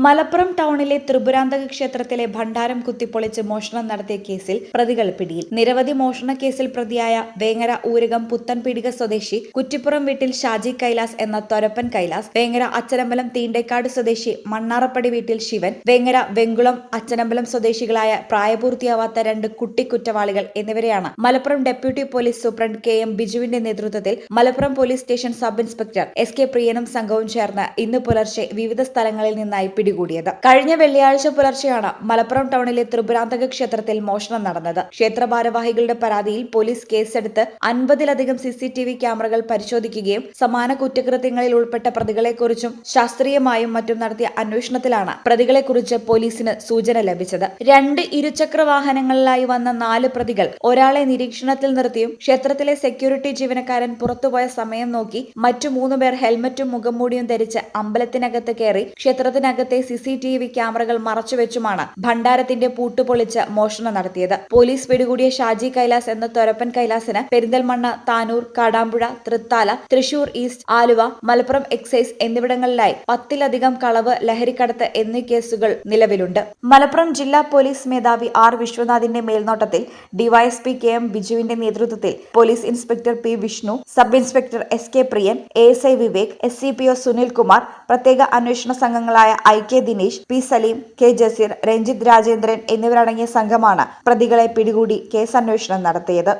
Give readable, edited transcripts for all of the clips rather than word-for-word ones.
മലപ്പുറം ടൗണിലെ ത്രിപുരാന്തക ക്ഷേത്രത്തിലെ ഭണ്ഡാരം കുത്തിപ്പൊളിച്ച് മോഷണം നടത്തിയ കേസിൽ പ്രതികൾ പിടിയിൽ. നിരവധി മോഷണ കേസിൽ പ്രതിയായ വേങ്ങര ഊരകം പുത്തൻപീടിക സ്വദേശി കുറ്റിപ്പുറം വീട്ടിൽ ഷാജി കൈലാസ് എന്ന തൊരപ്പൻ കൈലാസ്, വേങ്ങര അച്ചനമ്പലം തീണ്ടേക്കാട് സ്വദേശി മണ്ണാറപ്പടി വീട്ടിൽ ശിവൻ, വേങ്ങര വെങ്കുളം അച്ചനമ്പലം സ്വദേശികളായ പ്രായപൂർത്തിയാവാത്ത 2 കുട്ടി കുറ്റവാളികൾ എന്നിവരെയാണ് Malappuram deputy police superintendent KM ബിജുവിന്റെ നേതൃത്വത്തിൽ Malappuram police station sub inspector SK പ്രിയനും സംഘവും ചേർന്ന് ഇന്ന് പുലർച്ചെ വിവിധ സ്ഥലങ്ങളിൽ നിന്നായി പിടികൂടിയത്. കഴിഞ്ഞ വെള്ളിയാഴ്ച പുലർച്ചെയാണ് മലപ്പുറം ടൗണിലെ ത്രിപുരാന്തക ക്ഷേത്രത്തിൽ മോഷണം നടന്നത്. ക്ഷേത്ര ഭാരവാഹികളുടെ പരാതിയിൽ പോലീസ് കേസെടുത്ത് 50-ലധികം CCTV ക്യാമറകൾ പരിശോധിക്കുകയും സമാന കുറ്റകൃത്യങ്ങളിൽ ഉൾപ്പെട്ട പ്രതികളെക്കുറിച്ചും ശാസ്ത്രീയമായും മറ്റും നടത്തിയ അന്വേഷണത്തിലാണ് പ്രതികളെക്കുറിച്ച് പോലീസിന് സൂചന ലഭിച്ചത്. 2 ഇരുചക്ര വാഹനങ്ങളിലായി വന്ന 4 പ്രതികൾ ഒരാളെ നിരീക്ഷണത്തിൽ നിർത്തിയും ക്ഷേത്രത്തിലെ സെക്യൂരിറ്റി ജീവനക്കാരൻ പുറത്തുപോയ സമയം നോക്കി മറ്റു 3 പേർ ഹെൽമറ്റും മുഖംമൂടിയും ധരിച്ച് അമ്പലത്തിനകത്ത് കയറി ക്ഷേത്രത്തിനകത്തെ CCTV ക്യാമറകൾ മറച്ചുവെച്ചുമാണ് ഭണ്ഡാരത്തിന്റെ പൂട്ടുപൊളിച്ച് മോഷണം നടത്തിയത്. പോലീസ് പിടികൂടിയ ഷാജി കൈലാസ് എന്ന തൊരപ്പൻ കൈലാസിന് പെരിന്തൽമണ്ണ, താനൂർ, കാടാമ്പുഴ, തൃത്താല, തൃശൂർ ഈസ്റ്റ്, ആലുവ, മലപ്പുറം എക്സൈസ് എന്നിവിടങ്ങളിലായി 10-ലധികം കളവ്, ലഹരിക്കടത്ത് എന്നീ കേസുകൾ നിലവിലുണ്ട്. മലപ്പുറം ജില്ലാ പോലീസ് മേധാവി R വിശ്വനാഥിന്റെ മേൽനോട്ടത്തിൽ DYSP KM ബിജുവിന്റെ നേതൃത്വത്തിൽ police inspector P Vishnu, sub inspector SK പ്രിയൻ, ASI വിവേക്, SCPO സുനിൽ കുമാർ, പ്രത്യേക അന്വേഷണ സംഘങ്ങളായ IK Dinesh, P Saleem, K Jaseer, Ranjith Rajendran എന്നിവരടങ്ങിയ സംഘമാണ് പ്രതികളെ പിടികൂടി കേസന്വേഷണം നടത്തിയത്.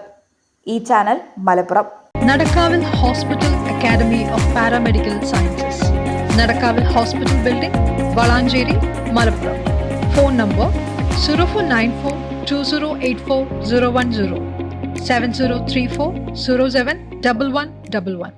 ഈ ചാനൽ മലപ്പുറം. നടക്കാവിൽ hospital academy of paramedical sciences, നടക്കാവിൽ hospital building, Valanchery, Malappuram. Phone number 04942084 010 7034 071111.